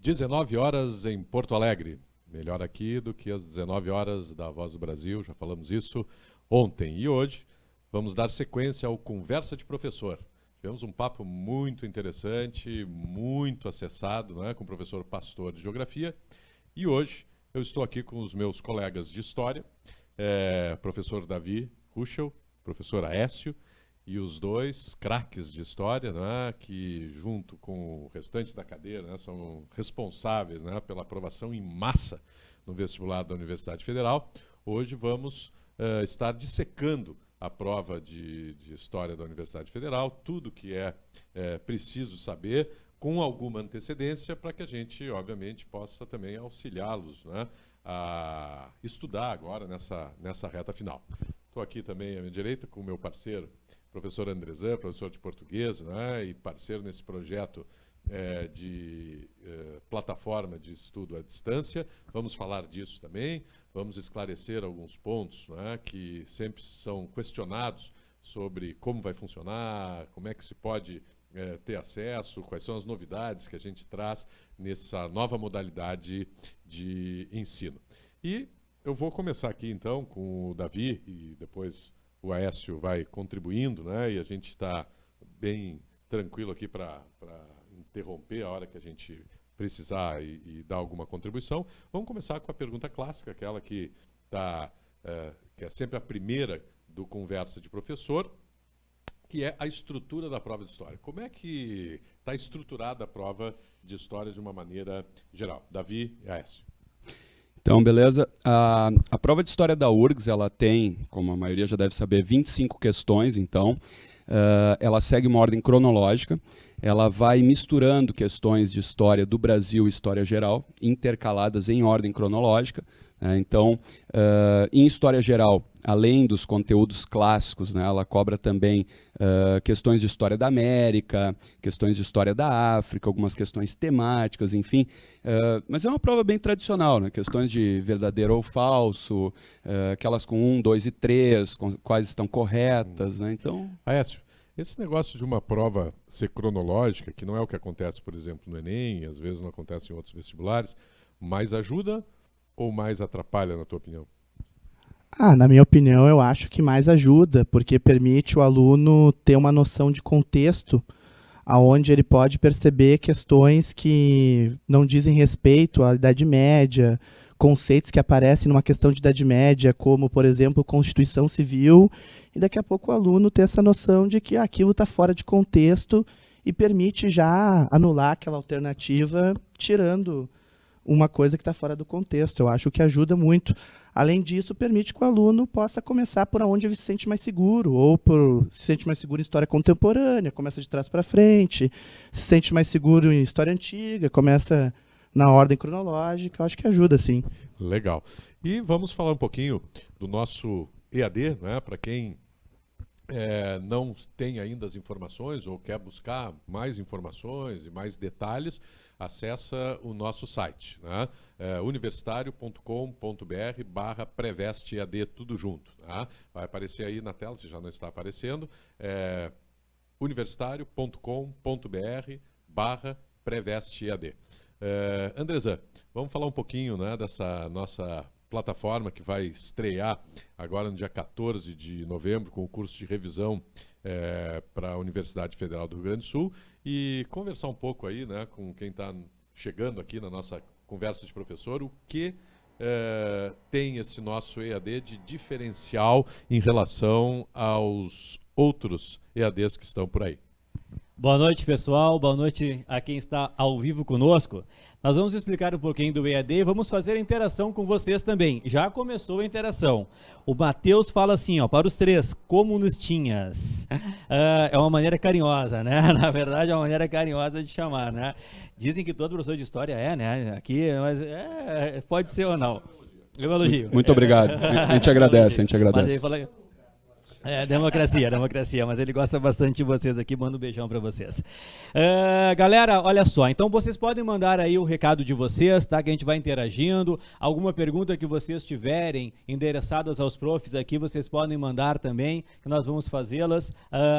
19 horas em Porto Alegre. Melhor aqui do que às 19 horas da Voz do Brasil, já falamos isso ontem. E hoje vamos dar sequência ao Conversa de Professor. Tivemos um papo muito interessante, muito acessado, né, com o professor Pastor de Geografia. E hoje eu estou aqui com os meus colegas de História, professor Davi Ruschel, professor Aécio, e os dois craques de História, né, que junto com o restante da cadeira, né, são responsáveis, né, pela aprovação em massa no vestibular da Universidade Federal. Hoje vamos estar dissecando a prova de História da Universidade Federal, tudo que é preciso saber, com alguma antecedência, para que a gente, obviamente, possa também auxiliá-los, né, a estudar agora nessa reta final. Estou aqui também à minha direita com o meu parceiro, professor Andrezan, professor de português, né, e parceiro nesse projeto de plataforma de estudo à distância. Vamos falar disso também, vamos esclarecer alguns pontos, né, que sempre são questionados sobre como vai funcionar, como é que se pode ter acesso, quais são as novidades que a gente traz nessa nova modalidade de ensino. E eu vou começar aqui então com o Davi e depois o Aécio vai contribuindo, né? E a gente está bem tranquilo aqui para interromper a hora que a gente precisar e dar alguma contribuição. Vamos começar com a pergunta clássica, aquela que é sempre a primeira do Conversa de Professor, que é a estrutura da prova de História. Como é que está estruturada a prova de História de uma maneira geral? Davi e Aécio. Então, beleza. A prova de História da URGS, ela tem, como a maioria já deve saber, 25 questões, então. Ela segue uma ordem cronológica, ela vai misturando questões de história do Brasil e história geral, intercaladas em ordem cronológica. Então, em história geral, além dos conteúdos clássicos, né, ela cobra também questões de história da América, questões de história da África, algumas questões temáticas, enfim. Mas é uma prova bem tradicional, né, questões de verdadeiro ou falso, aquelas com 1, 2 e 3, quais estão corretas. Né, então... Aécio, esse negócio de uma prova ser cronológica, que não é o que acontece, por exemplo, no Enem, às vezes não acontece em outros vestibulares, mais ajuda ou mais atrapalha, na tua opinião? Na minha opinião, eu acho que mais ajuda, porque permite o aluno ter uma noção de contexto, aonde ele pode perceber questões que não dizem respeito à Idade Média, conceitos que aparecem numa questão de Idade Média, como, por exemplo, Constituição Civil, e daqui a pouco o aluno ter essa noção de que aquilo está fora de contexto e permite já anular aquela alternativa, tirando uma coisa que está fora do contexto. Eu acho que ajuda muito. Além disso, permite que o aluno possa começar por onde ele se sente mais seguro, ou se sente mais seguro em história contemporânea, começa de trás para frente, se sente mais seguro em história antiga, começa na ordem cronológica. Eu acho que ajuda, sim. Legal. E vamos falar um pouquinho do nosso EAD, né, para quem não tem ainda as informações ou quer buscar mais informações e mais detalhes, acessa o nosso site, né? universitario.com.br/prevestead, tudo junto. Tá? Vai aparecer aí na tela, se já não está aparecendo, universitario.com.br/prevestead. Andrezan, vamos falar um pouquinho, né, dessa nossa plataforma que vai estrear agora no dia 14 de novembro com o curso de revisão para a Universidade Federal do Rio Grande do Sul e conversar um pouco aí, né, com quem está chegando aqui na nossa conversa de professor, o que tem esse nosso EAD de diferencial em relação aos outros EADs que estão por aí. Boa noite, pessoal. Boa noite a quem está ao vivo conosco. Nós vamos explicar um pouquinho do EAD e vamos fazer a interação com vocês também. Já começou a interação. O Matheus fala assim, ó, para os três, como nos tinhas? É uma maneira carinhosa, né? Na verdade, é uma maneira carinhosa de chamar, né? Dizem que todo professor de história né? Aqui, mas pode ser ou não. Eu elogio. Muito obrigado. A gente agradece, a gente agradece. Mas aí fala... É, democracia, mas ele gosta bastante de vocês aqui, manda um beijão para vocês. Galera, olha só, então vocês podem mandar aí o recado de vocês, tá, que a gente vai interagindo, alguma pergunta que vocês tiverem endereçadas aos profs aqui, vocês podem mandar também, que nós vamos fazê-las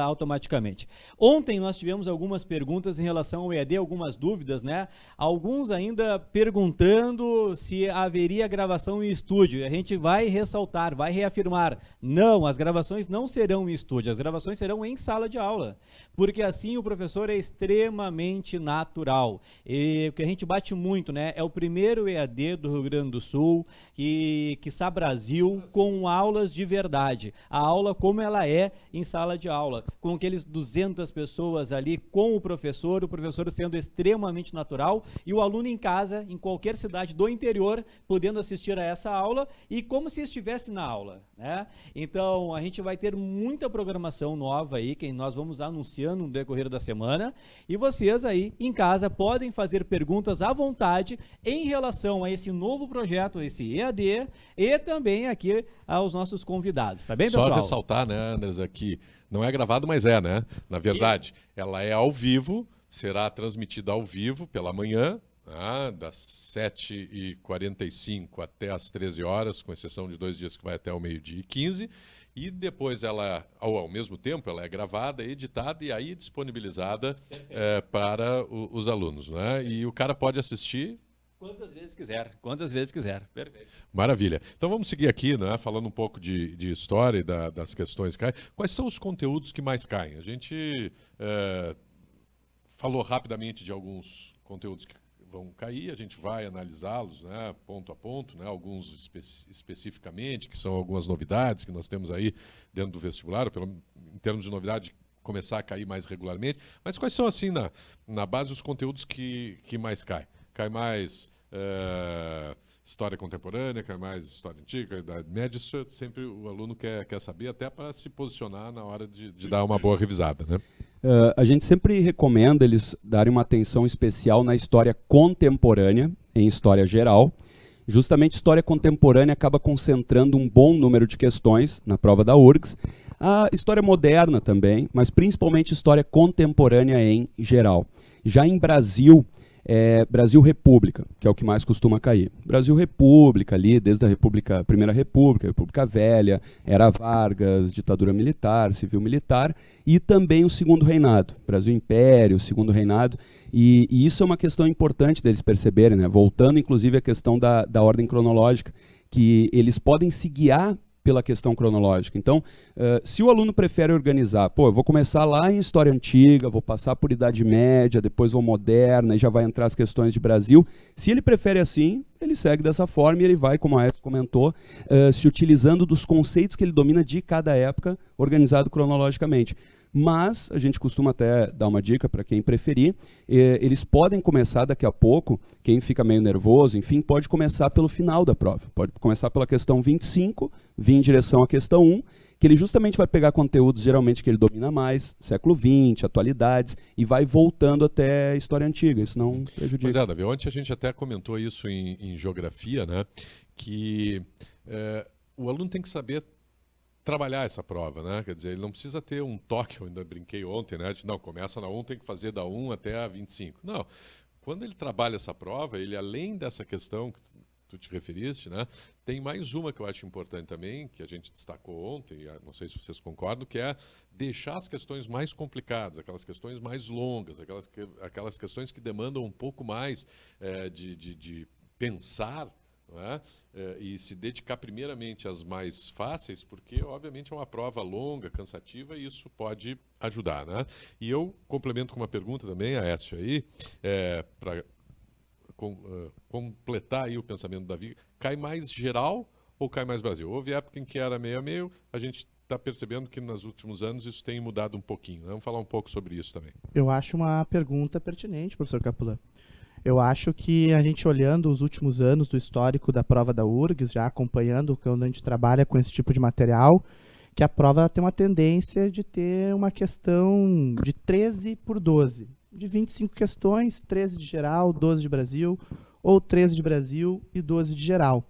automaticamente. Ontem nós tivemos algumas perguntas em relação ao EAD, algumas dúvidas, né, alguns ainda perguntando se haveria gravação em estúdio, a gente vai ressaltar, vai reafirmar, não, as gravações não serão em estúdio, as gravações serão em sala de aula, porque assim o professor é extremamente natural. E o que a gente bate muito, né, é o primeiro EAD do Rio Grande do Sul, que quiçá Brasil, com aulas de verdade. A aula como ela é em sala de aula, com aqueles 200 pessoas ali, com o professor sendo extremamente natural, e o aluno em casa, em qualquer cidade do interior, podendo assistir a essa aula, e como se estivesse na aula, né? Então, a gente vai ter muita programação nova aí, que nós vamos anunciando no decorrer da semana, e vocês aí em casa podem fazer perguntas à vontade em relação a esse novo projeto, esse EAD, e também aqui aos nossos convidados, tá bem, pessoal? Só ressaltar, né, Andres, aqui, não é gravado, mas é, né? Na verdade, ela é ao vivo, será transmitida ao vivo pela manhã, das 7h45 até as 13 horas, com exceção de 2 dias que vai até o 12h15, e depois ela, ao mesmo tempo, ela é gravada, editada e aí disponibilizada para os alunos, né? E o cara pode assistir quantas vezes quiser. Perfeito. Maravilha. Então vamos seguir aqui, né, falando um pouco de história e das questões que caem. Quais são os conteúdos que mais caem? A gente falou rapidamente de alguns conteúdos que vão cair, a gente vai analisá-los, né, ponto a ponto, né, alguns especificamente, que são algumas novidades que nós temos aí dentro do vestibular, em termos de novidade, começar a cair mais regularmente. Mas quais são, assim, na base, os conteúdos que mais caem? Cai mais história contemporânea, cai mais história antiga, Idade Média, isso sempre o aluno quer saber, até para se posicionar na hora de dar uma boa revisada, né? A gente sempre recomenda eles darem uma atenção especial na história contemporânea, em história geral. Justamente história contemporânea acaba concentrando um bom número de questões na prova da URGS. A história moderna também, mas principalmente história contemporânea em geral. Já em Brasil, Brasil República, que é o que mais costuma cair. Brasil República ali, desde a Primeira República, República Velha, Era Vargas, ditadura militar, civil militar, e também o Segundo Reinado, Brasil Império, Segundo Reinado, e isso é uma questão importante deles perceberem, né? Voltando inclusive à questão da ordem cronológica, que eles podem se guiar pela questão cronológica. Então, se o aluno prefere organizar, eu vou começar lá em História Antiga, vou passar por Idade Média, depois vou Moderna, e já vai entrar as questões de Brasil. Se ele prefere assim, ele segue dessa forma e ele vai, como a Aécio comentou, se utilizando dos conceitos que ele domina de cada época, organizado cronologicamente. Mas a gente costuma até dar uma dica para quem preferir, eles podem começar daqui a pouco, quem fica meio nervoso, enfim, pode começar pelo final da prova, pode começar pela questão 25, vir em direção à questão 1, que ele justamente vai pegar conteúdos geralmente que ele domina mais, século XX, atualidades, e vai voltando até a história antiga, isso não prejudica. Pois é, Davi, ontem a gente até comentou isso em geografia, né, que o aluno tem que saber trabalhar essa prova, né? Quer dizer, ele não precisa ter um toque, eu ainda brinquei ontem, né? Não, começa na 1, tem que fazer da 1 até a 25. Não, quando ele trabalha essa prova, ele além dessa questão que tu te referiste, né? Tem mais uma que eu acho importante também, que a gente destacou ontem, não sei se vocês concordam, que é deixar as questões mais complicadas, aquelas questões mais longas, aquelas questões que demandam um pouco mais de pensar, não é? E se dedicar primeiramente às mais fáceis, porque obviamente é uma prova longa, cansativa, e isso pode ajudar, né? E eu complemento com uma pergunta também, Aécio, aí, para completar aí o pensamento do Davi, cai mais geral ou cai mais Brasil? Houve época em que era meio a meio, a gente está percebendo que nos últimos anos isso tem mudado um pouquinho, né? Vamos falar um pouco sobre isso também. Eu acho uma pergunta pertinente, professor Capulan. Eu acho que a gente olhando os últimos anos do histórico da prova da URGS, já acompanhando quando a gente trabalha com esse tipo de material, que a prova tem uma tendência de ter uma questão de 13 por 12. De 25 questões, 13 de geral, 12 de Brasil, ou 13 de Brasil e 12 de geral.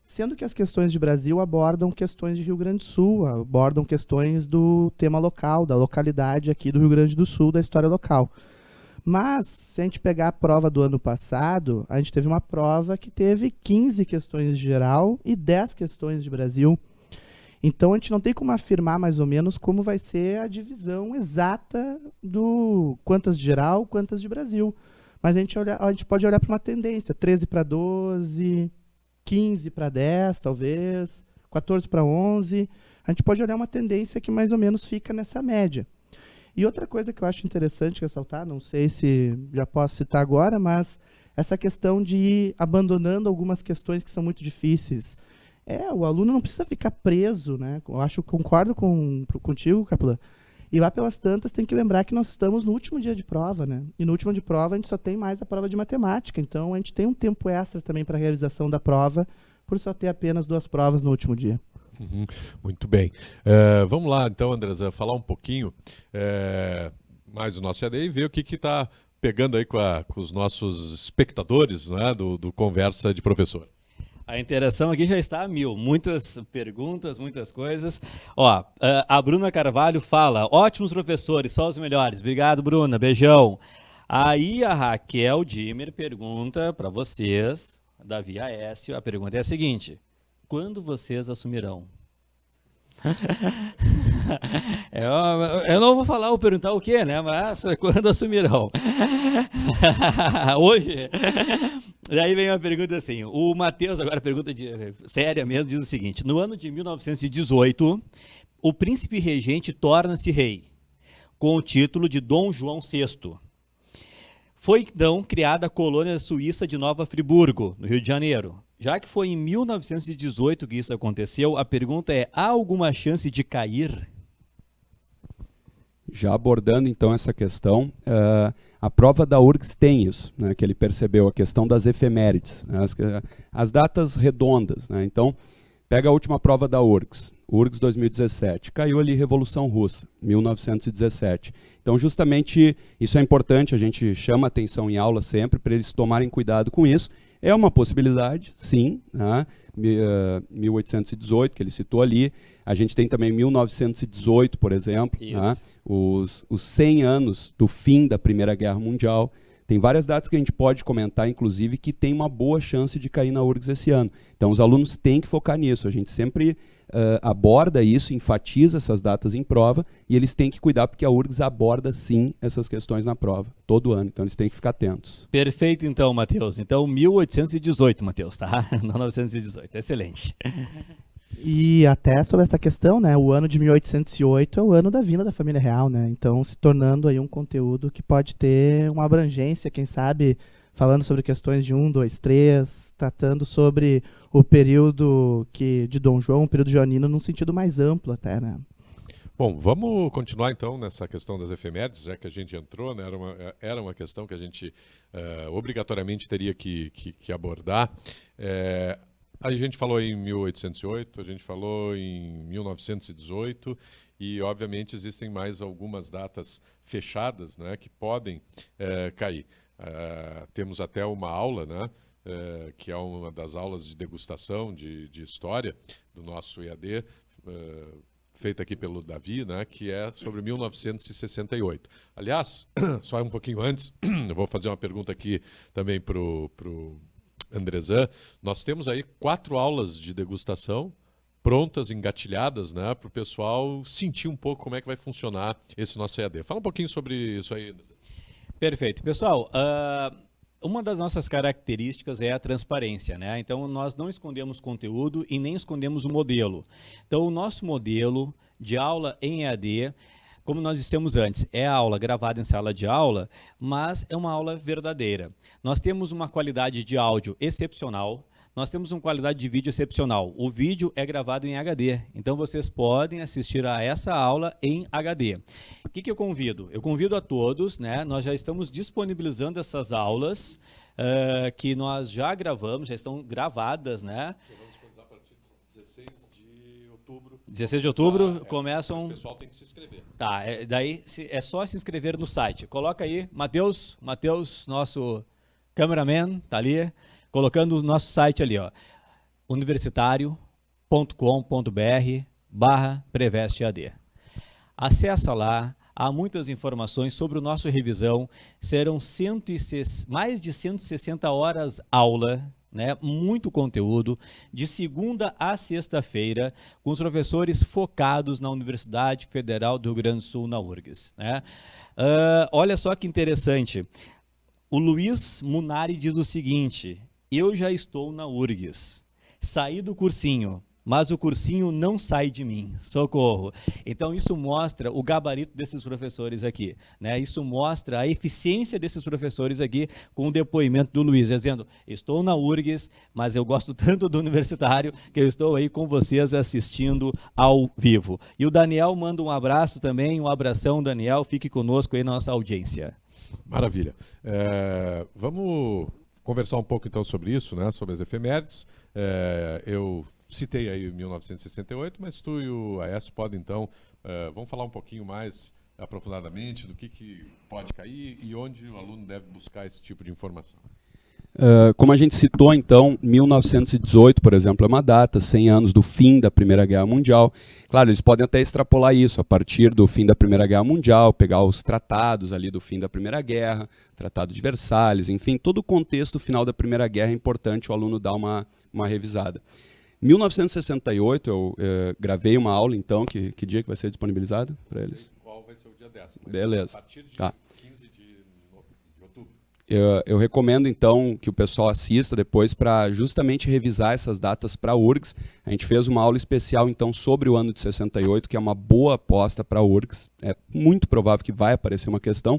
sendo que as questões de Brasil abordam questões de Rio Grande do Sul, abordam questões do tema local, da localidade aqui do Rio Grande do Sul, da história local. Mas, se a gente pegar a prova do ano passado, a gente teve uma prova que teve 15 questões de geral e 10 questões de Brasil. Então, a gente não tem como afirmar mais ou menos como vai ser a divisão exata do quantas de geral, quantas de Brasil. Mas a gente pode olhar para uma tendência, 13 para 12... 15 para 10, talvez, 14 para 11. A gente pode olhar uma tendência que mais ou menos fica nessa média. E outra coisa que eu acho interessante ressaltar, não sei se já posso citar agora, mas essa questão de ir abandonando algumas questões que são muito difíceis. O aluno não precisa ficar preso, né? Eu acho, concordo contigo, Capelã. E lá pelas tantas tem que lembrar que nós estamos no último dia de prova, né? E no último dia de prova a gente só tem mais a prova de matemática. Então a gente tem um tempo extra também para a realização da prova, por só ter apenas 2 provas no último dia. Muito bem. Vamos lá então, Andresa, falar um pouquinho mais do nosso EAD e ver o que está pegando aí com os nossos espectadores, né, do Conversa de Professor. A interação aqui já está a 1000, muitas perguntas, muitas coisas. Ó, a Bruna Carvalho fala, ótimos professores, só os melhores. Obrigado, Bruna, beijão. Aí a Raquel Dimmer pergunta para vocês, Davi Aécio, a pergunta é a seguinte, quando vocês assumirão? Eu não vou falar ou perguntar o quê, né? Mas quando assumirão? Hoje? Daí vem uma pergunta assim, o Matheus, agora pergunta séria mesmo, diz o seguinte, no ano de 1918, o príncipe regente torna-se rei, com o título de Dom João VI. Foi então criada a colônia suíça de Nova Friburgo, no Rio de Janeiro. Já que foi em 1918 que isso aconteceu, a pergunta é, há alguma chance de cair? Já abordando então essa questão, a prova da URGS tem isso, né, que ele percebeu, a questão das efemérides, né, as datas redondas. Né, então, pega a última prova da URGS 2017, caiu ali Revolução Russa, 1917. Então, justamente, isso é importante, a gente chama atenção em aula sempre, para eles tomarem cuidado com isso. É uma possibilidade, sim, né? 1818, que ele citou ali. A gente tem também 1918, por exemplo, né? Os 100 anos do fim da Primeira Guerra Mundial. Tem várias datas que a gente pode comentar, inclusive, que tem uma boa chance de cair na URGS esse ano. Então, os alunos têm que focar nisso. A gente sempre aborda isso, enfatiza essas datas em prova, e eles têm que cuidar, porque a URGS aborda, sim, essas questões na prova, todo ano. Então, eles têm que ficar atentos. Perfeito, então, Matheus. Então, 1818, Matheus, tá? 1918. Excelente. E até sobre essa questão, né, o ano de 1808 é o ano da vinda da família real, né, então se tornando aí um conteúdo que pode ter uma abrangência, quem sabe, falando sobre questões de 1, 2, 3, tratando sobre o período de Dom João, o período joanino, num sentido mais amplo até, né. Bom, vamos continuar então nessa questão das efemérides, já que a gente entrou, né, era uma questão que a gente obrigatoriamente teria que abordar. A gente falou em 1808, a gente falou em 1918 e, obviamente, existem mais algumas datas fechadas, né, que podem cair. Temos até uma aula, né, que é uma das aulas de degustação de história do nosso EAD, feita aqui pelo Davi, né, que é sobre 1968. Aliás, só um pouquinho antes, eu vou fazer uma pergunta aqui também para o Andrezan. Nós temos aí 4 aulas de degustação prontas, engatilhadas, né, para o pessoal sentir um pouco como é que vai funcionar esse nosso EAD. Fala um pouquinho sobre isso aí. Perfeito. Pessoal, uma das nossas características é a transparência, né? Então, nós não escondemos conteúdo e nem escondemos o modelo. Então, o nosso modelo de aula em EAD, como nós dissemos antes, é a aula gravada em sala de aula, mas é uma aula verdadeira. Nós temos uma qualidade de áudio excepcional, nós temos uma qualidade de vídeo excepcional. O vídeo é gravado em HD, então vocês podem assistir a essa aula em HD. O que eu convido? Eu convido a todos, né? Nós já estamos disponibilizando essas aulas que nós já gravamos, já estão gravadas, né? Vamos disponibilizar a partir de 16 de outubro. 16 de outubro começam... O pessoal tem que se inscrever. Tá, daí é só se inscrever no site. Coloca aí, Matheus, nosso cameraman, tá ali, colocando o nosso site ali, ó. universitario.com.br/Preveste-AD. Acessa lá, há muitas informações sobre o nosso revisão, serão mais de 160 horas aula, né? Muito conteúdo, de segunda a sexta-feira, com os professores focados na Universidade Federal do Rio Grande do Sul, na URGS. Né? Olha só que interessante, o Luiz Munari diz o seguinte: eu já estou na URGS, saí do cursinho, mas o cursinho não sai de mim, socorro. Então isso mostra o gabarito desses professores aqui, né? Isso mostra a eficiência desses professores aqui, com o depoimento do Luiz, dizendo, estou na URGS, mas eu gosto tanto do universitário, que eu estou aí com vocês assistindo ao vivo. E o Daniel manda um abraço também, um abração, Daniel, fique conosco aí na nossa audiência. Maravilha. Vamos conversar um pouco então sobre isso, né? Sobre as efemérides. Eu citei aí 1968, mas tu e o Aécio podem então, vamos falar um pouquinho mais aprofundadamente do que pode cair e onde o aluno deve buscar esse tipo de informação. Como a gente citou, então, 1918, por exemplo, é uma data, 100 anos do fim da Primeira Guerra Mundial. Claro, eles podem até extrapolar isso, a partir do fim da Primeira Guerra Mundial, pegar os tratados ali do fim da Primeira Guerra, Tratado de Versalhes, enfim, todo o contexto final da Primeira Guerra é importante o aluno dar uma revisada. 1968, eu gravei uma aula, então, que dia que vai ser disponibilizada para eles? Qual vai ser o dia dessa? Beleza. A partir de tá. 15 de outubro. Eu recomendo, então, que o pessoal assista depois para justamente revisar essas datas para a URGS. A gente fez uma aula especial, então, sobre o ano de 68, que é uma boa aposta para a URGS. É muito provável que vai aparecer uma questão,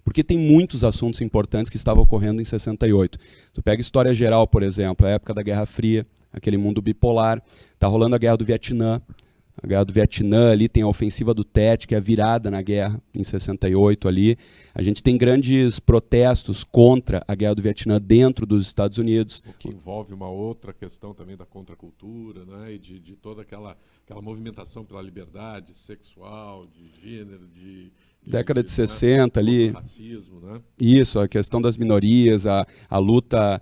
porque tem muitos assuntos importantes que estavam ocorrendo em 68. Tu pega história geral, por exemplo, a época da Guerra Fria, aquele mundo bipolar, está rolando a Guerra do Vietnã. A Guerra do Vietnã ali tem a ofensiva do Tet, que é a virada na guerra em 68 ali. A gente tem grandes protestos contra a Guerra do Vietnã dentro dos Estados Unidos. O que envolve uma outra questão também da contracultura, né? E de toda aquela movimentação pela liberdade sexual, de gênero, década de 60 ali. Racismo, né? Isso, a questão das minorias, a luta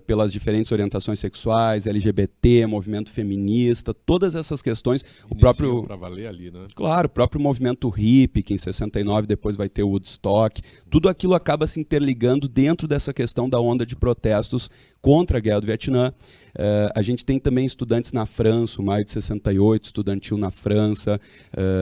pelas diferentes orientações sexuais, LGBT, movimento feminista, todas essas questões. O próprio para valer ali, né? Claro, o próprio movimento hippie, que em 69 depois vai ter o Woodstock. Tudo aquilo acaba se interligando dentro dessa questão da onda de protestos contra a Guerra do Vietnã. A gente tem também estudantes na França, o Maio de 68, estudantil na França.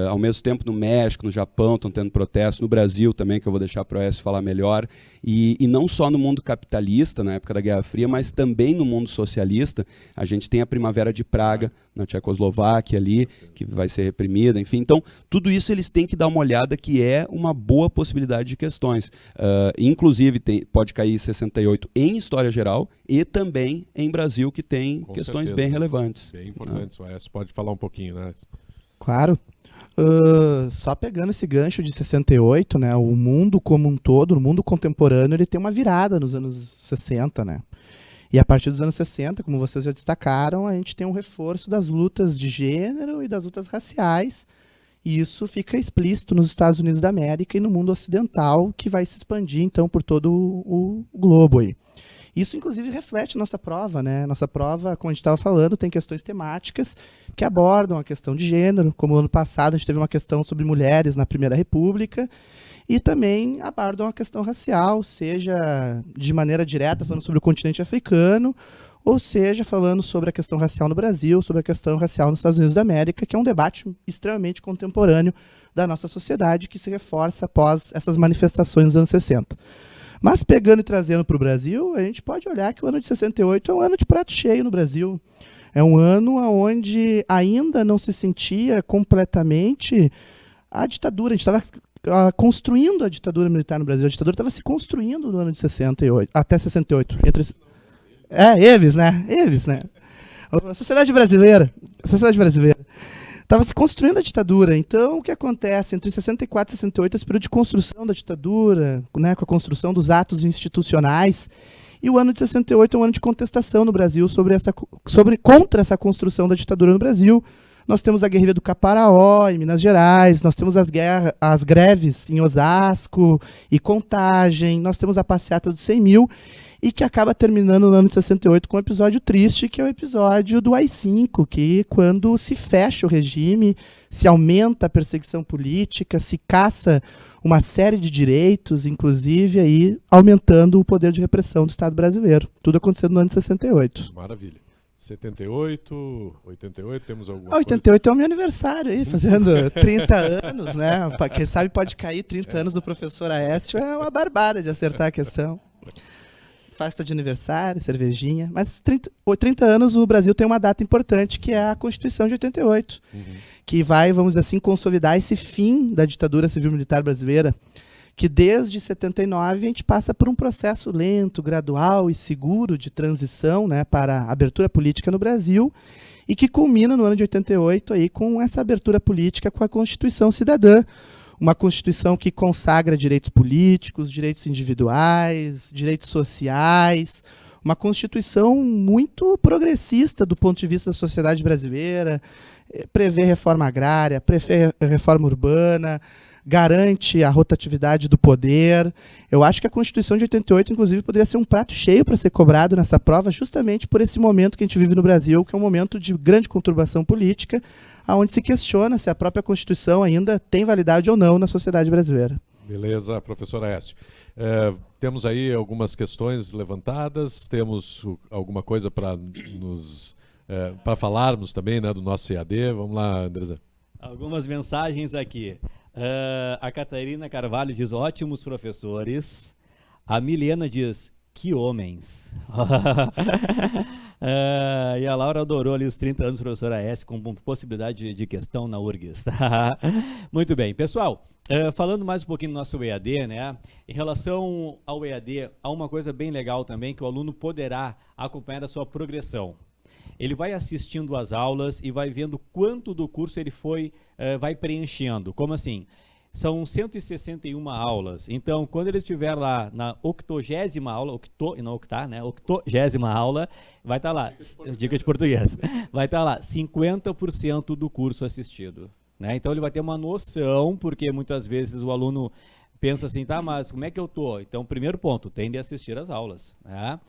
Ao mesmo tempo no México, no Japão, estão tendo protestos. No Brasil também, que eu vou deixar para o Aécio falar melhor. E não só no mundo capitalista, na época da Guerra Fria, mas também no mundo socialista. A gente tem a Primavera de Praga, na Tchecoslováquia ali, que vai ser reprimida, enfim. Então, tudo isso eles têm que dar uma olhada, que é uma boa possibilidade de questões. Inclusive, pode cair 68 em História Geral e também em Brasil, que tem Com questões certeza, bem relevantes. Bem importantes. O Aécio pode falar um pouquinho, né? Claro. Só pegando esse gancho de 68, né, o mundo como um todo, o mundo contemporâneo, ele tem uma virada nos anos 60, né? E a partir dos anos 60, como vocês já destacaram, a gente tem um reforço das lutas de gênero e das lutas raciais, e isso fica explícito nos Estados Unidos da América e no mundo ocidental, que vai se expandir, então, por todo o globo aí. Isso, inclusive, reflete nossa prova, né? Nossa prova, como a gente estava falando, tem questões temáticas que abordam a questão de gênero, como ano passado a gente teve uma questão sobre mulheres na Primeira República, e também abordam a questão racial, seja de maneira direta, falando sobre o continente africano, ou seja, falando sobre a questão racial no Brasil, sobre a questão racial nos Estados Unidos da América, que é um debate extremamente contemporâneo da nossa sociedade, que se reforça após essas manifestações dos anos 60. Mas pegando e trazendo para o Brasil, a gente pode olhar que o ano de 68 é um ano de prato cheio no Brasil. É um ano onde ainda não se sentia completamente a ditadura. A gente estava construindo a ditadura militar no Brasil. A ditadura estava se construindo no ano de 68, até 68. Eles, né? A sociedade brasileira. Estava se construindo a ditadura. Então, o que acontece? Entre 64 e 68, esse período de construção da ditadura, né, com a construção dos atos institucionais, e o ano de 68 é um ano de contestação no Brasil contra essa construção da ditadura no Brasil, Nós temos a guerrilha do Caparaó, em Minas Gerais, nós temos as greves em Osasco e Contagem, nós temos a passeata dos 100 mil, e que acaba terminando no ano de 68 com um episódio triste, que é o episódio do AI-5, que quando se fecha o regime, se aumenta a perseguição política, se caça uma série de direitos, inclusive aí aumentando o poder de repressão do Estado brasileiro. Tudo acontecendo no ano de 68. Maravilha. 78, 88, temos alguma 88 coisa? é o meu aniversário aí, fazendo 30 anos, né? Quem sabe pode cair 30 anos do professor Aécio, é uma barbada de acertar a questão. Festa de aniversário, cervejinha. Mas 30 anos o Brasil tem uma data importante, que é a Constituição de 88, que vai, vamos dizer assim, consolidar esse fim da ditadura civil-militar brasileira, que desde 79 a gente passa por um processo lento, gradual e seguro de transição, né, para a abertura política no Brasil, e que culmina no ano de 88 aí, com essa abertura política com a Constituição Cidadã, uma Constituição que consagra direitos políticos, direitos individuais, direitos sociais, uma Constituição muito progressista do ponto de vista da sociedade brasileira, prevê reforma agrária, prevê reforma urbana, garante a rotatividade do poder. Eu acho que a Constituição de 88, inclusive, poderia ser um prato cheio para ser cobrado nessa prova, justamente por esse momento que a gente vive no Brasil, que é um momento de grande conturbação política, onde se questiona se a própria Constituição ainda tem validade ou não na sociedade brasileira. Beleza, professor Aécio. Temos aí algumas questões levantadas, temos alguma coisa para falarmos também, né, do nosso EAD. Vamos lá, Andresa. Algumas mensagens aqui. A Catarina Carvalho diz, ótimos professores. A Milena diz, que homens. E a Laura adorou ali os 30 anos do professor Aécio com possibilidade de questão na URGS. Muito bem, pessoal, falando mais um pouquinho do nosso EAD, né? Em relação ao EAD, há uma coisa bem legal também, que o aluno poderá acompanhar a sua progressão. Ele vai assistindo às aulas e vai vendo quanto do curso ele vai preenchendo. Como assim? São 161 aulas, então quando ele estiver lá na 80ª aula, 80ª aula, vai estar lá, dica de português, vai estar lá 50% do curso assistido, né? Então ele vai ter uma noção, porque muitas vezes o aluno pensa assim, tá, mas como é que eu tô? Então, primeiro ponto, tem de assistir às aulas, né?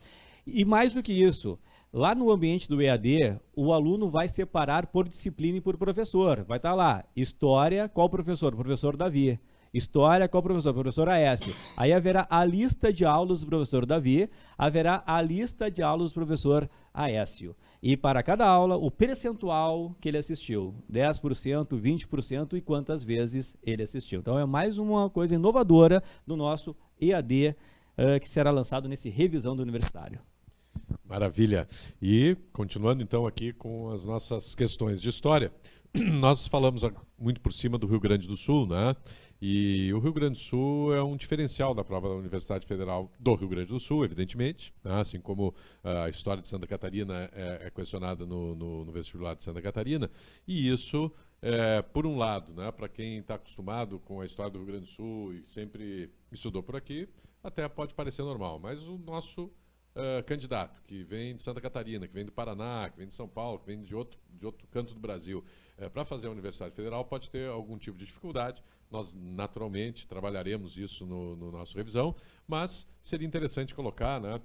E mais do que isso, lá no ambiente do EAD, o aluno vai separar por disciplina e por professor. Vai estar lá, História, qual professor? Professor Davi. História, qual professor? Professor Aécio. Aí haverá a lista de aulas do professor Davi, haverá a lista de aulas do professor Aécio. E para cada aula, o percentual que ele assistiu, 10%, 20% e quantas vezes ele assistiu. Então é mais uma coisa inovadora do nosso EAD, que será lançado nesse Revisão do Universitário. Maravilha. E, continuando então aqui com as nossas questões de história, nós falamos muito por cima do Rio Grande do Sul, né? E o Rio Grande do Sul é um diferencial da prova da Universidade Federal do Rio Grande do Sul, evidentemente, né? Assim como a história de Santa Catarina é questionada no vestibular de Santa Catarina. E isso, por um lado, né, para quem está acostumado com a história do Rio Grande do Sul e sempre estudou por aqui, até pode parecer normal, mas o nosso candidato que vem de Santa Catarina, que vem do Paraná, que vem de São Paulo, que vem de outro canto do Brasil, para fazer a Universidade Federal pode ter algum tipo de dificuldade. Nós, naturalmente, trabalharemos isso no nosso revisão, mas seria interessante colocar, né,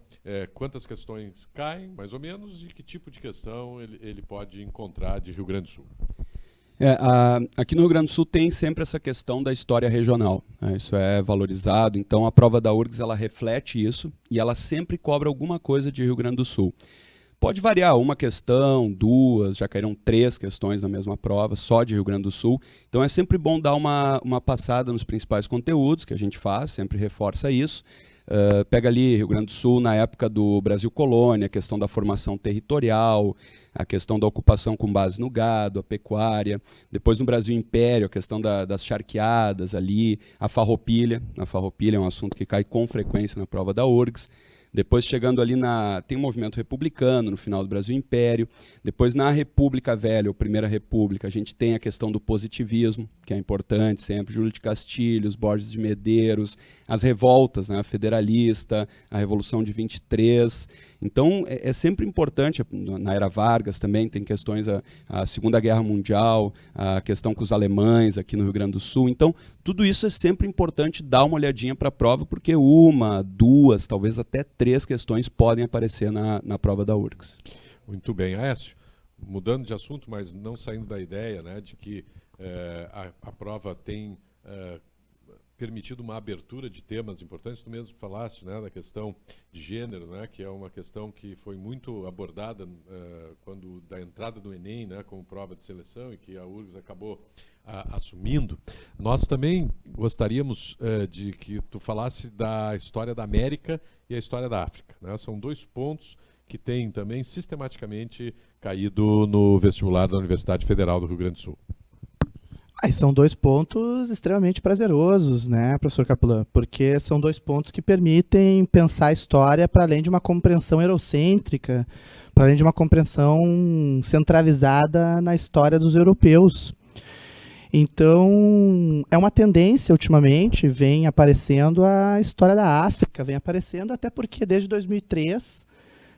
quantas questões caem, mais ou menos, e que tipo de questão ele pode encontrar de Rio Grande do Sul. Aqui no Rio Grande do Sul tem sempre essa questão da história regional, né? Isso é valorizado, então a prova da URGS ela reflete isso e ela sempre cobra alguma coisa de Rio Grande do Sul. Pode variar, uma questão, duas, já caíram 3 questões na mesma prova, só de Rio Grande do Sul. Então é sempre bom dar uma passada nos principais conteúdos que a gente faz, sempre reforça isso. Pega ali Rio Grande do Sul na época do Brasil Colônia, a questão da formação territorial, a questão da ocupação com base no gado, a pecuária. Depois no Brasil Império, a questão das charqueadas ali, a farroupilha. A farroupilha é um assunto que cai com frequência na prova da URGS. Depois chegando ali tem o movimento republicano no final do Brasil Império. Depois na República Velha, ou Primeira República, a gente tem a questão do positivismo, que é importante sempre, Júlio de Castilhos, Borges de Medeiros, as revoltas, né, a Federalista, a Revolução de 23, Então, é sempre importante, na era Vargas também tem questões, a Segunda Guerra Mundial, a questão com os alemães aqui no Rio Grande do Sul. Então, tudo isso é sempre importante dar uma olhadinha para a prova, porque 1, 2, talvez até 3 questões podem aparecer na prova da URGS. Muito bem. Aécio, mudando de assunto, mas não saindo da ideia, né, de que a prova tem permitido uma abertura de temas importantes. Tu mesmo falaste, né, da questão de gênero, né, que é uma questão que foi muito abordada quando da entrada do Enem, né, como prova de seleção, e que a URGS acabou assumindo. Nós também gostaríamos de que tu falasse da história da América e a história da África, né? São 2 pontos que têm também sistematicamente caído no vestibular da Universidade Federal do Rio Grande do Sul. E são 2 pontos extremamente prazerosos, né, professor Capellan? Porque são 2 pontos que permitem pensar a história para além de uma compreensão eurocêntrica, para além de uma compreensão centralizada na história dos europeus. Então, é uma tendência, ultimamente, vem aparecendo a história da África, vem aparecendo até porque desde 2003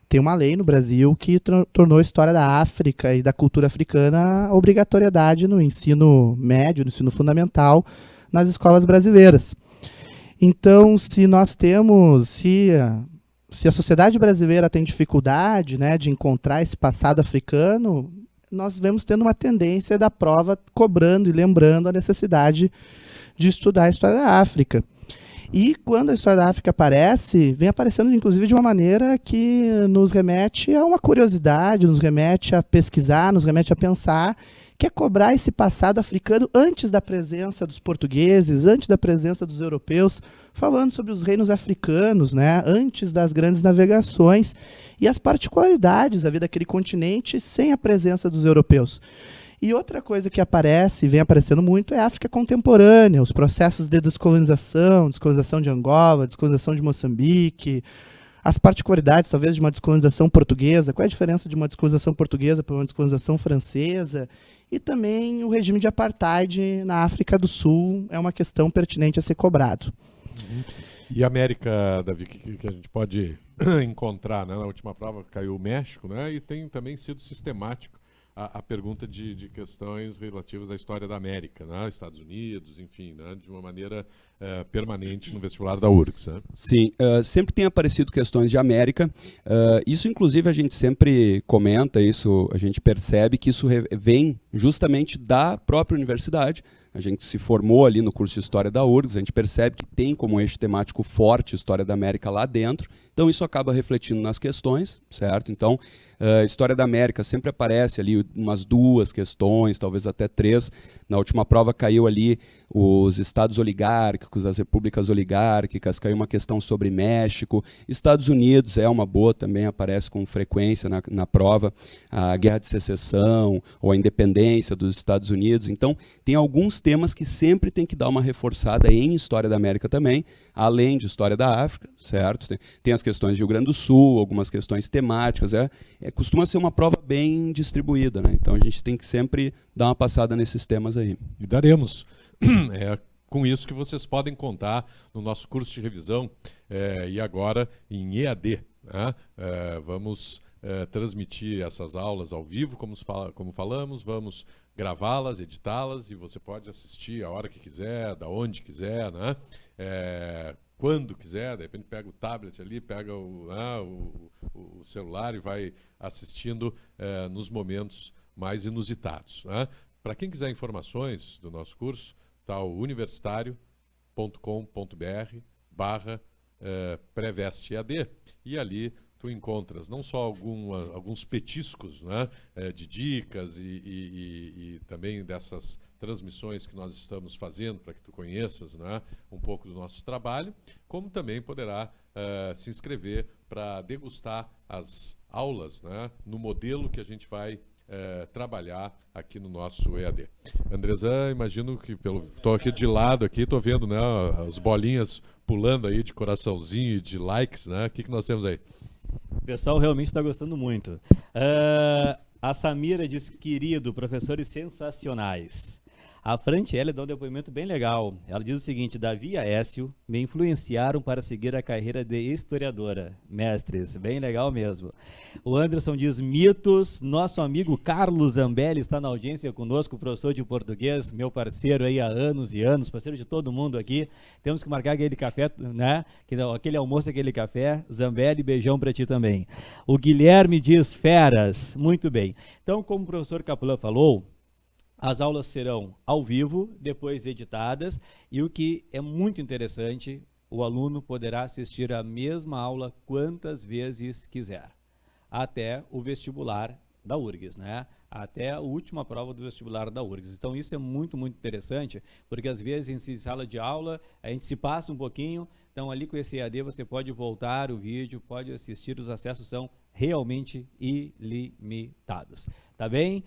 tem uma lei no Brasil que tornou a história da África e da cultura africana a obrigatoriedade no ensino médio, no ensino fundamental, nas escolas brasileiras. Então, se a sociedade brasileira tem dificuldade, né, de encontrar esse passado africano, nós vemos tendo uma tendência da prova cobrando e lembrando a necessidade de estudar a história da África. E quando a história da África aparece, vem aparecendo inclusive de uma maneira que nos remete a uma curiosidade, nos remete a pesquisar, nos remete a pensar, que é cobrar esse passado africano antes da presença dos portugueses, antes da presença dos europeus, falando sobre os reinos africanos, né, antes das grandes navegações e as particularidades da vida daquele continente sem a presença dos europeus. E outra coisa que aparece, e vem aparecendo muito, é a África contemporânea, os processos de descolonização de Angola, descolonização de Moçambique, as particularidades, talvez, de uma descolonização portuguesa, qual é a diferença de uma descolonização portuguesa para uma descolonização francesa, e também o regime de apartheid na África do Sul é uma questão pertinente a ser cobrado. E a América, Davi, que a gente pode encontrar, né? Na última prova caiu o México, né? E tem também sido sistemático a pergunta de questões relativas à história da América, né? Estados Unidos, enfim, né? De uma maneira permanente no vestibular da URGS. Né? Sim, sempre tem aparecido questões de América. Isso, inclusive, a gente sempre comenta, isso a gente percebe que isso vem justamente da própria universidade. A gente se formou ali no curso de História da URGS, a gente percebe que tem como eixo temático forte História da América lá dentro, então isso acaba refletindo nas questões, certo? Então, História da América sempre aparece ali umas 2 questões, talvez até 3. Na última prova caiu ali os estados oligárquicos, as repúblicas oligárquicas, caiu uma questão sobre México. Estados Unidos é uma boa, também aparece com frequência na prova, a Guerra de Secessão ou a independência dos Estados Unidos. Então, tem alguns temas que sempre tem que dar uma reforçada em História da América também, além de História da África, certo? Tem as questões de Rio Grande do Sul, algumas questões temáticas, costuma ser uma prova bem distribuída, né? Então a gente tem que sempre dar uma passada nesses temas aí. E daremos. Com isso que vocês podem contar no nosso curso de revisão e agora em EAD. Né? Vamos transmitir essas aulas ao vivo, como falamos, vamos gravá-las, editá-las e você pode assistir a hora que quiser, da onde quiser, né? Quando quiser, de repente pega o tablet ali, pega o celular e vai assistindo nos momentos mais inusitados. Né? Para quem quiser informações do nosso curso, está o universitario.com.br/pré-veste-EAD e ali tu encontras não só alguns petiscos, né, de dicas e também dessas transmissões que nós estamos fazendo para que tu conheças, né, um pouco do nosso trabalho, como também poderá se inscrever para degustar as aulas, né, no modelo que a gente vai trabalhar aqui no nosso EAD. Andrezan, imagino que estou aqui de lado, estou vendo, né, as bolinhas pulando aí de coraçãozinho e de likes, né? O que nós temos aí? O pessoal realmente está gostando muito. A Samira diz, querido, professores sensacionais. A Frantiele dá um depoimento bem legal. Ela diz o seguinte: Davi e Aécio me influenciaram para seguir a carreira de historiadora. Mestres, bem legal mesmo. O Anderson diz mitos. Nosso amigo Carlos Zambelli está na audiência conosco, professor de português, meu parceiro aí há anos e anos, parceiro de todo mundo aqui. Temos que marcar aquele café, né? Aquele almoço, aquele café. Zambelli, beijão para ti também. O Guilherme diz feras. Muito bem. Então, como o professor Caplan falou, as aulas serão ao vivo, depois editadas, e o que é muito interessante, o aluno poderá assistir a mesma aula quantas vezes quiser, até o vestibular da URGS, né? Até a última prova do vestibular da URGS. Então isso é muito, muito interessante, porque às vezes em sala de aula a gente se passa um pouquinho, então ali com esse EAD você pode voltar o vídeo, pode assistir, os acessos são realmente ilimitados, tá bem?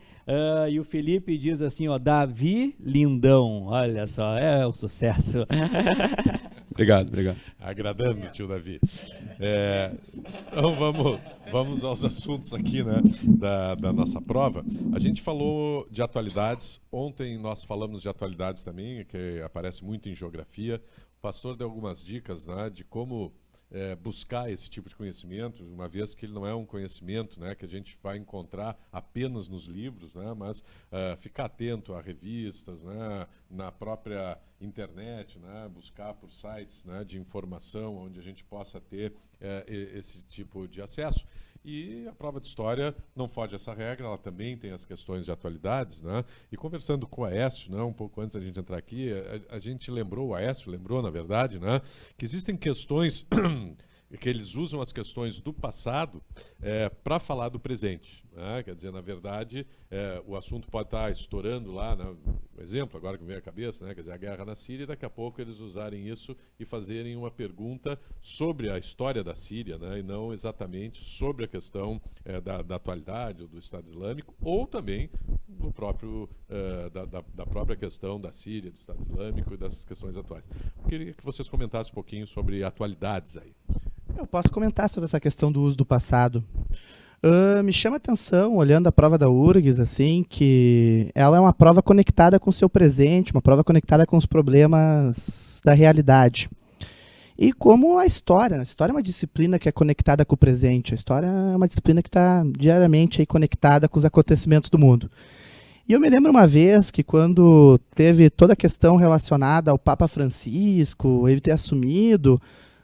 E o Felipe diz assim, ó, Davi Lindão, olha só, é um sucesso. Obrigado, obrigado. Agradando, tio Davi. Então vamos aos assuntos aqui, né, da nossa prova. A gente falou de atualidades, ontem nós falamos de atualidades também, que aparece muito em geografia. O pastor deu algumas dicas, né, de como buscar esse tipo de conhecimento, uma vez que ele não é um conhecimento, né, que a gente vai encontrar apenas nos livros, né, mas ficar atento a revistas, né, na própria internet, né, buscar por sites, né, de informação onde a gente possa ter esse tipo de acesso. E a prova de história não foge essa regra, ela também tem as questões de atualidades, né? E conversando com o Aécio, né, um pouco antes da gente entrar aqui, a gente lembrou, o Aécio lembrou, na verdade, né, que existem questões que eles usam as questões do passado para falar do presente, né? Quer dizer, na verdade, o assunto pode estar estourando lá, né? Um exemplo agora que me veio à cabeça, né? Quer dizer, a guerra na Síria, e daqui a pouco eles usarem isso e fazerem uma pergunta sobre a história da Síria, né? E não exatamente sobre a questão da atualidade ou do Estado Islâmico, ou também do próprio, da própria questão da Síria, do Estado Islâmico e dessas questões atuais. Eu queria que vocês comentassem um pouquinho sobre atualidades aí. Eu posso comentar sobre essa questão do uso do passado. Me chama a atenção, olhando a prova da URGS, assim, que ela é uma prova conectada com o seu presente, uma prova conectada com os problemas da realidade. E como a história é uma disciplina que é conectada com o presente, a história é uma disciplina que está diariamente aí conectada com os acontecimentos do mundo. E eu me lembro uma vez que quando teve toda a questão relacionada ao Papa Francisco, ele ter assumido,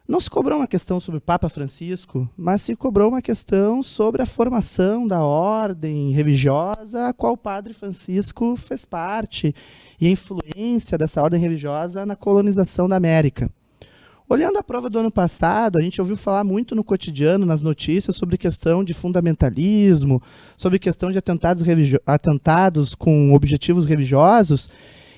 não se cobrou uma questão sobre o Papa Francisco, mas se cobrou uma questão sobre a formação da ordem religiosa a qual o Padre Francisco fez parte e a influência dessa ordem religiosa na colonização da América. Olhando a prova do ano passado, a gente ouviu falar muito no cotidiano, nas notícias, sobre questão de fundamentalismo, sobre questão de atentados com objetivos religiosos.